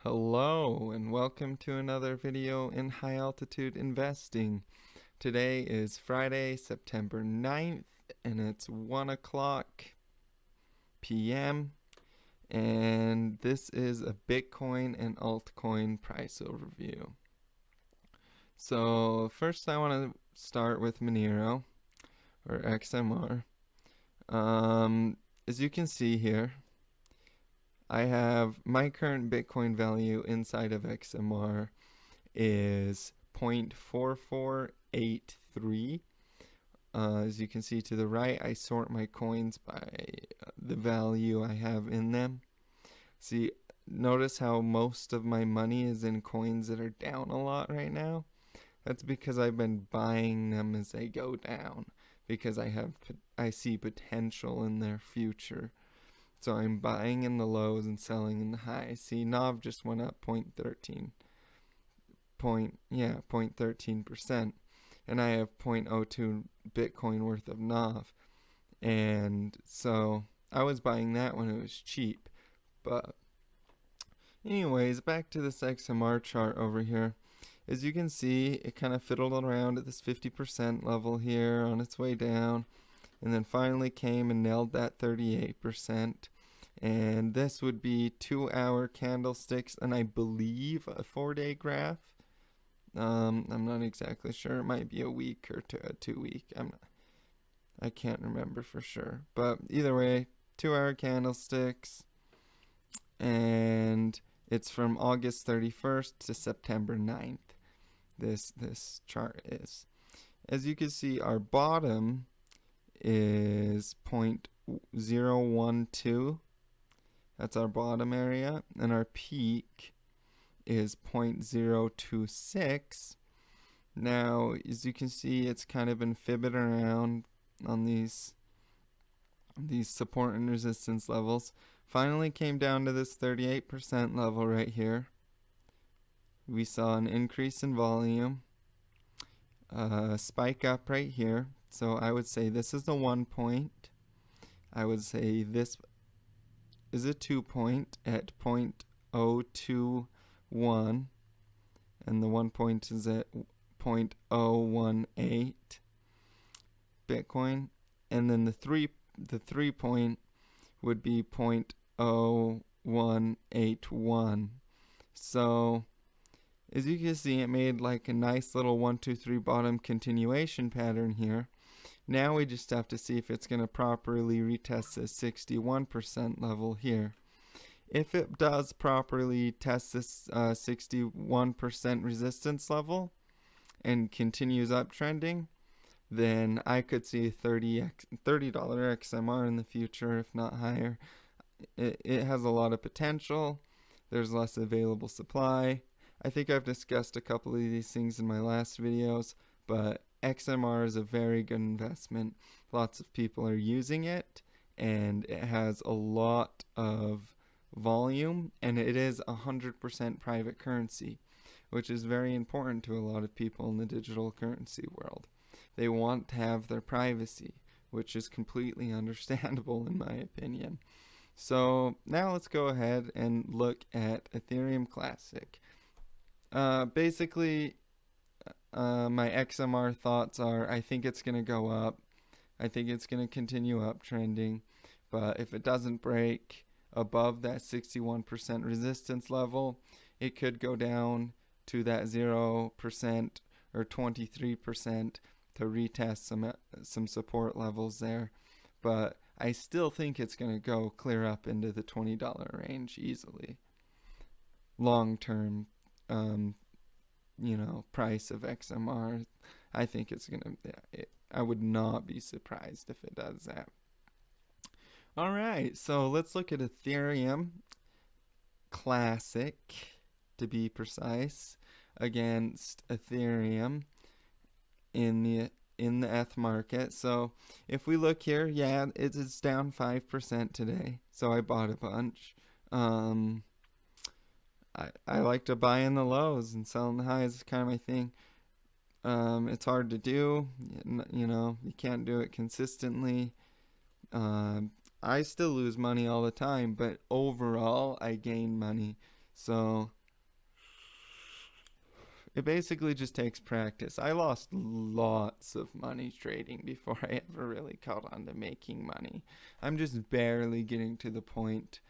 Hello and welcome to another video in high altitude investing. Today is Friday, September 9th and it's 1 o'clock p.m. and this is a Bitcoin and altcoin price overview. So first I want to start with Monero or XMR. As you can see here, I have my current Bitcoin value inside of XMR is 0.4483. As you can see to the right, I sort my coins by the value I have in them. See, notice how most of my money is in coins that are down a lot right now. That's because I've been buying them as they go down because I see potential in their future. So I'm buying in the lows and selling in the highs. See, NAV just went up 0.13%, and I have 0.02 Bitcoin worth of NAV. And so I was buying that when it was cheap. But anyways, back to this XMR chart over here. As you can see, it kind of fiddled around at this 50% level here on its way down, and then finally came and nailed that 38%. And this would be 2-hour candlesticks, and I believe a 4-day graph. I'm not exactly sure. It might be a week or 2 week. I can't remember for sure. But either way, 2-hour candlesticks, and it's from August 31st to September 9th. This chart is. As you can see, our bottom is 0.012. That's our bottom area, and our peak is 0.026. Now, as you can see, it's kind of been fibbing around on these support and resistance levels. Finally came down to this 38% level right here. We saw an increase in volume, spike up right here. So I would say this is the 1 point. I would say this is a 2 point at 0.021, and the 1 point is at 0.018 Bitcoin, and then the three point would be 0.0181. So as you can see, it made like a nice little 1, 2, 3 bottom continuation pattern here. Now we just have to see if it's going to properly retest this 61% level here. If it does properly test this 61% resistance level and continues uptrending, then I could see $30 XMR in the future, if not higher. It has a lot of potential. There's less available supply. I think I've discussed a couple of these things in my last videos, but XMR is a very good investment. Lots of people are using it, and it has a lot of volume, and it is 100% private currency, which is very important to a lot of people in the digital currency world. They want to have their privacy, which is completely understandable in my opinion. So now let's go ahead and look at Ethereum Classic. Basically, my XMR thoughts are, I think it's going to go up. I think it's going to continue uptrending. But if it doesn't break above that 61% resistance level, it could go down to that 0% or 23% to retest some support levels there. But I still think it's going to go clear up into the $20 range easily. Long term, price of XMR, I think it's going to, I would not be surprised if it does that. All right, so let's look at Ethereum Classic, to be precise, against Ethereum in the ETH market. So if we look here, yeah, it is down 5% today. So I bought a bunch. I like to buy in the lows and sell in the highs. It's kind of my thing. It's hard to do. You can't do it consistently. I still lose money all the time, but overall I gain money. So it basically just takes practice. I lost lots of money trading before I ever really caught on to making money. I'm just barely getting to the point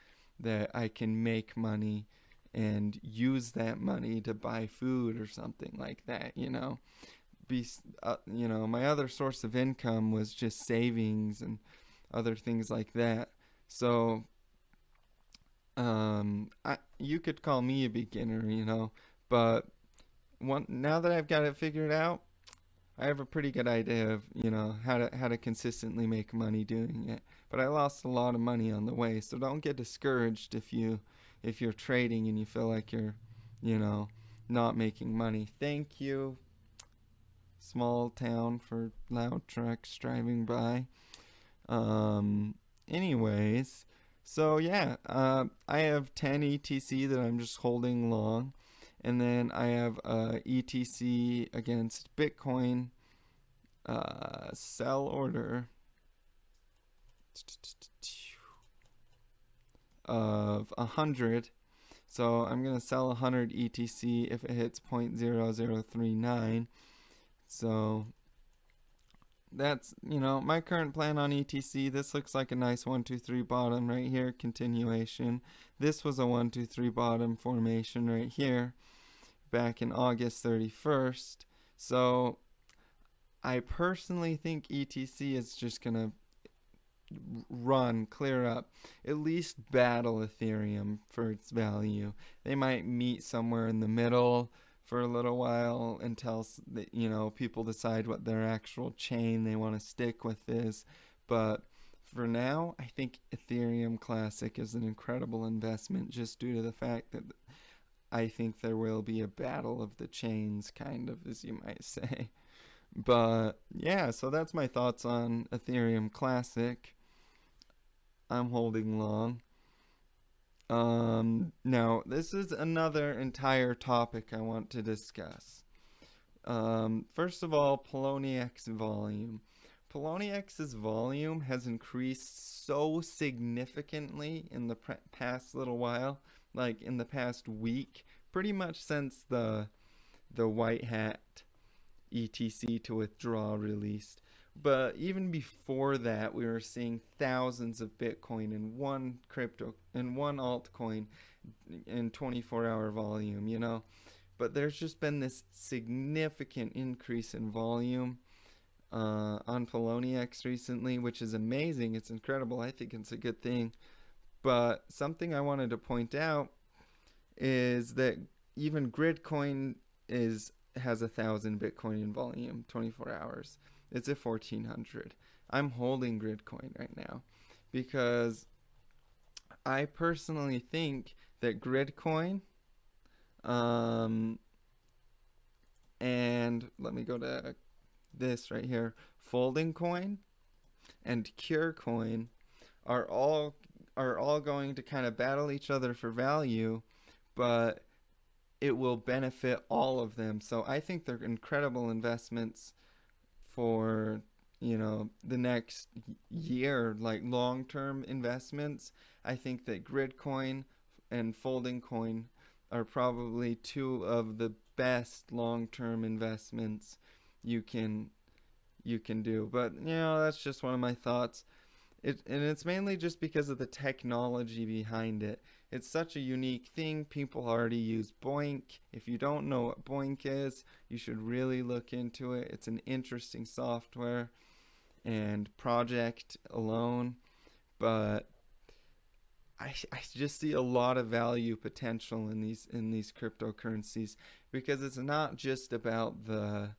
that I can make money and use that money to buy food or something like that, my other source of income was just savings and other things like that. So, you could call me a beginner, but now that I've got it figured out, I have a pretty good idea of how to consistently make money doing it. But I lost a lot of money on the way, so don't get discouraged if you're trading and you feel like you're you know not making money. Thank you, small town, for loud trucks driving by. Um, anyways, so yeah, I have 10 ETC that I'm just holding long, and then I have ETC against Bitcoin sell order of 100. So I'm gonna sell 100 ETC if it hits 0.0039. So that's my current plan on ETC. This looks like a nice 1-2-3 bottom right here, continuation. This was a 1-2-3 bottom formation right here back in August 31st. So I personally think ETC is just gonna clear up, at least battle Ethereum for its value. They might meet somewhere in the middle for a little while until people decide what their actual chain they want to stick with is. But for now, I think Ethereum Classic is an incredible investment, just due to the fact that I think there will be a battle of the chains, kind of, as you might say. But yeah, so that's my thoughts on Ethereum Classic. I'm holding long. Now, this is another entire topic I want to discuss. First of all, Poloniex volume. PolonieX's volume has increased so significantly in the past little while, like in the past week, pretty much since the white hat ETC to withdraw released. But even before that, we were seeing thousands of Bitcoin in one altcoin in 24-hour volume. But there's just been this significant increase in volume on Poloniex recently, which is amazing. It's incredible. I think it's a good thing. But something I wanted to point out is that even Gridcoin has 1,000 Bitcoin in volume, 24 hours. It's at 1,400. I'm holding Gridcoin right now because I personally think that Gridcoin, and let me go to this right here, Folding Coin and Cure Coin are all going to kind of battle each other for value, but it will benefit all of them. So I think they're incredible investments for the next year, like long-term investments. I think that Gridcoin and Folding Coin are probably two of the best long-term investments you can do. But that's just one of my thoughts. And it's mainly just because of the technology behind it. It's such a unique thing. People already use Boink. If you don't know what Boink is, you should really look into it. It's an interesting software and project alone. But I just see a lot of value potential in these cryptocurrencies, because it's not just about the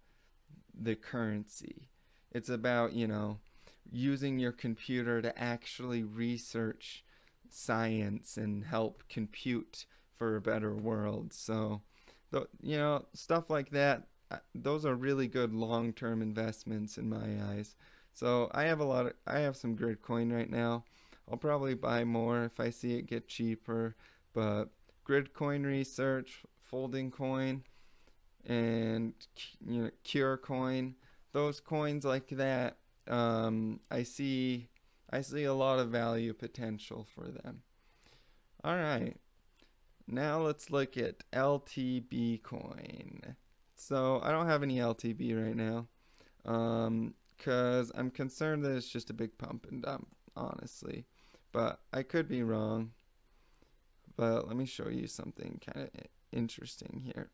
currency. It's about, using your computer to actually research science and help compute for a better world. So, stuff like that, those are really good long-term investments in my eyes. So I have some Gridcoin right now. I'll probably buy more if I see it get cheaper. But Gridcoin research, Folding Coin, and Cure Coin, those coins like that, I see a lot of value potential for them. All right. Now let's look at LTB coin. So I don't have any LTB right now, because I'm concerned that it's just a big pump and dump, honestly. But I could be wrong. But let me show you something kind of interesting here.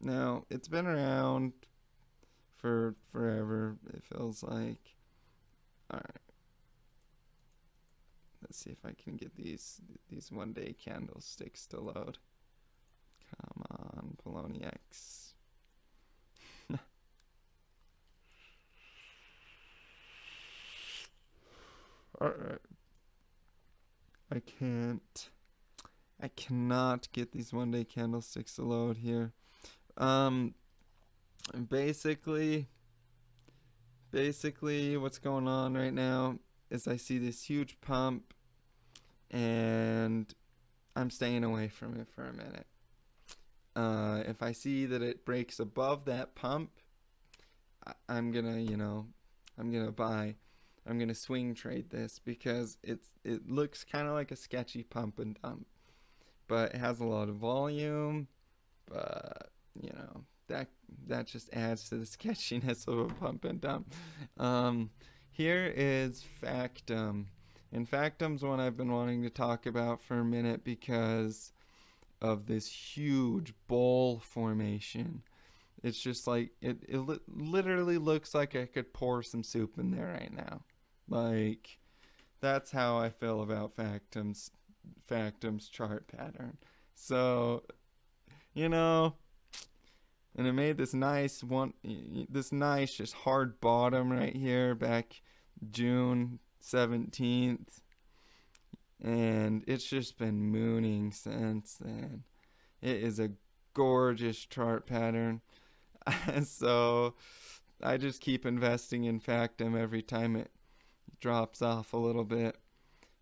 Now, it's been around for forever, it feels like. Alright. Let's see if I can get these 1-day candlesticks to load. Come on, Poloniex. Alright. I cannot get these 1-day candlesticks to load here. Basically what's going on right now is I see this huge pump and I'm staying away from it for a minute. If I see that it breaks above that pump, I'm gonna buy. I'm gonna swing trade this because it looks kind of like a sketchy pump and dump, but it has a lot of volume. But that just adds to the sketchiness of a pump and dump. Here is Factum. And Factum's one I've been wanting to talk about for a minute because of this huge bowl formation. It's just like, it literally looks like I could pour some soup in there right now. Like, that's how I feel about Factum's chart pattern. So, and it made this nice just hard bottom right here back June 17th, and it's just been mooning since then. It is a gorgeous chart pattern. So I just keep investing in Factum every time it drops off a little bit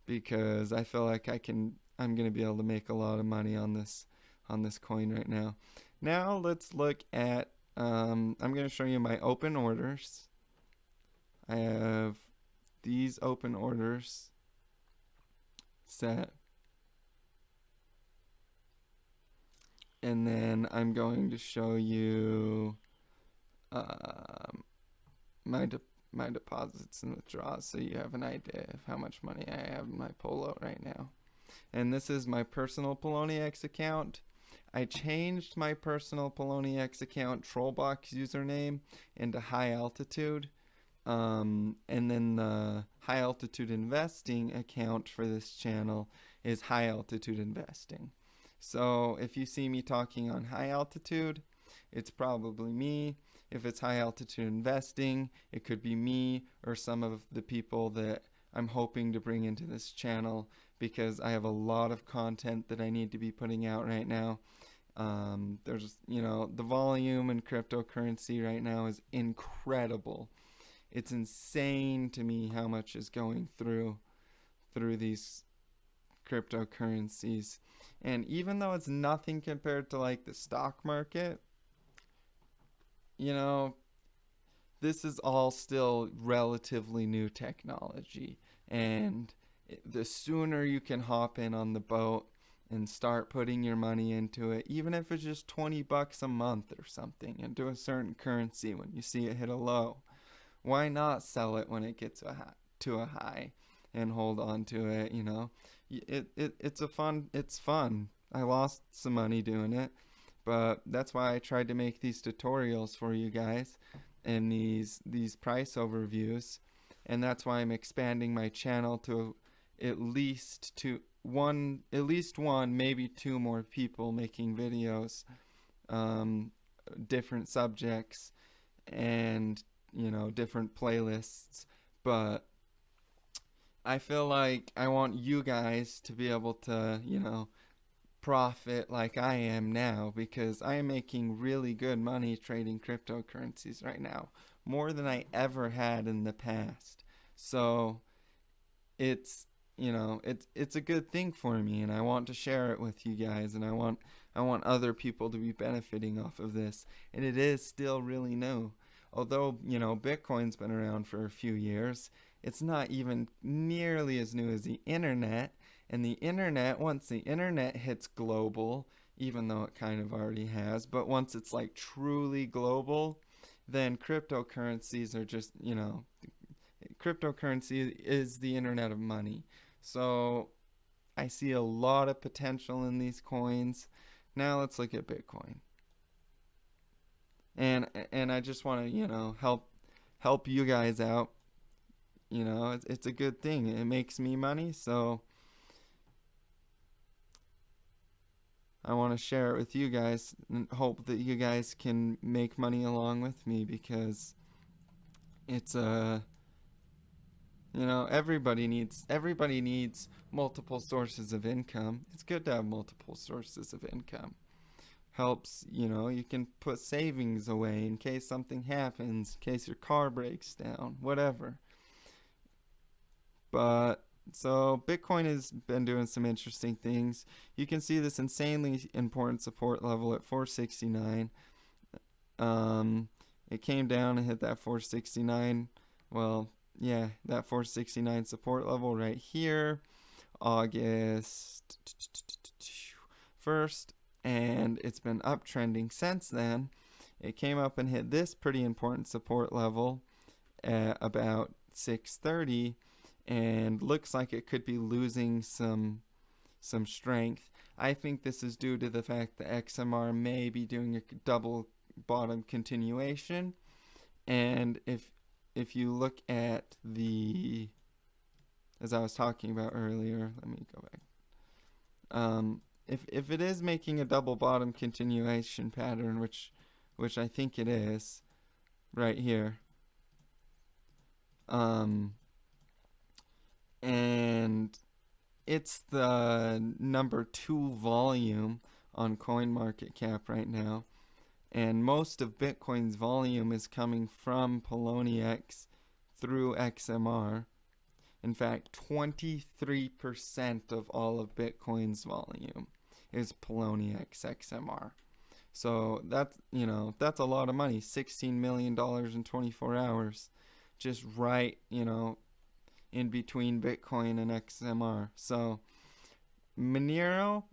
because I feel like I'm going to be able to make a lot of money on this coin right now. Now let's look at, I'm going to show you my open orders. I have these open orders set. And then I'm going to show you my deposits and withdrawals so you have an idea of how much money I have in my Polo right now. And this is my personal Poloniex account. I changed my personal Poloniex account Trollbox username into High Altitude. And then the High Altitude Investing account for this channel is High Altitude Investing. So if you see me talking on High Altitude, it's probably me. If it's High Altitude Investing, it could be me or some of the people that I'm hoping to bring into this channel because I have a lot of content that I need to be putting out right now. There's, the volume in cryptocurrency right now is incredible. It's insane to me how much is going through these cryptocurrencies. And even though it's nothing compared to like the stock market, this is all still relatively new technology. And the sooner you can hop in on the boat and start putting your money into it, even if it's just $20 a month or something, into a certain currency when you see it hit a low, why not sell it when it gets to a high and hold on to it? It's fun. I lost some money doing it, but that's why I tried to make these tutorials for you guys and these price overviews, and that's why I'm expanding my channel to at least one, maybe two more people making videos, different subjects and different playlists. But I feel like I want you guys to be able to profit like I am now, because I am making really good money trading cryptocurrencies right now, more than I ever had in the past. So it's it's a good thing for me, and I want to share it with you guys, and I want other people to be benefiting off of this. And it is still really new. Although, Bitcoin's been around for a few years, it's not even nearly as new as the internet, And the internet, once the internet hits global, even though it kind of already has, but once it's like truly global, then cryptocurrencies are just, cryptocurrency is the internet of money. So I see a lot of potential in these coins. Now let's look at Bitcoin. And I just want to, help you guys out. It's a good thing. It makes me money, so I want to share it with you guys and hope that you guys can make money along with me, because it's everybody needs multiple sources of income. It's good to have multiple sources of income. Helps, you can put savings away in case something happens, in case your car breaks down, whatever. But so Bitcoin has been doing some interesting things. You can see this insanely important support level at 469. It came down and hit that 469. Well, yeah, that 469 support level right here, August 1st, and it's been uptrending since then. It came up and hit this pretty important support level at about 630, and looks like it could be losing some strength. I think this is due to the fact that XMR may be doing a double bottom continuation, and if you look at the, as I was talking about earlier, let me go back. If it is making a double bottom continuation pattern, which I think it is, right here, and it's the number 2 volume on CoinMarketCap right now, and most of Bitcoin's volume is coming from Poloniex through XMR. In fact, 23% of all of Bitcoin's volume is Poloniex XMR. So that's a lot of money. $16 million in 24 hours, just right, in between Bitcoin and XMR. So Monero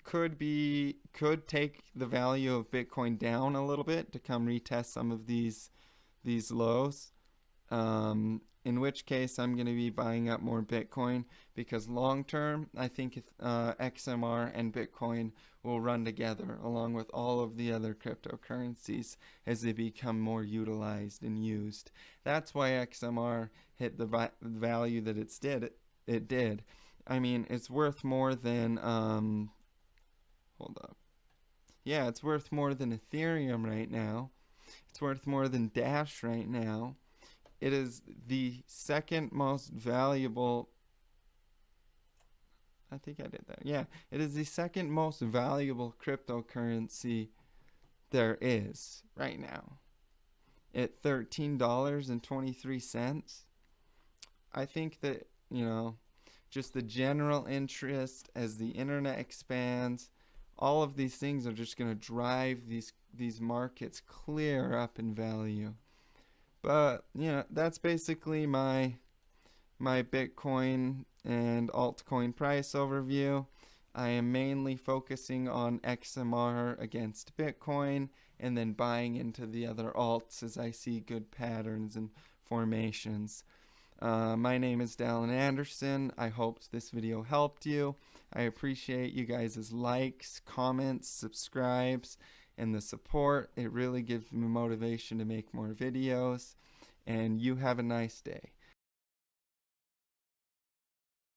could take the value of Bitcoin down a little bit to come retest some of these lows. In which case I'm going to be buying up more Bitcoin, because long term I think XMR and Bitcoin will run together along with all of the other cryptocurrencies as they become more utilized and used. That's why XMR hit the value that it did. I mean, it's worth more than hold up. Yeah, it's worth more than Ethereum right now. It's worth more than Dash right now. It is the second most valuable. I think I did that. Yeah, it is the second most valuable cryptocurrency there is right now. At $13.23. I think that, just the general interest as the internet expands, all of these things are just going to drive these markets clear up in value. But, that's basically my Bitcoin and altcoin price overview. I am mainly focusing on XMR against Bitcoin and then buying into the other alts as I see good patterns and formations. My name is Dallin Anderson. I hoped this video helped you. I appreciate you guys' likes, comments, subscribes, and the support. It really gives me motivation to make more videos. And you have a nice day.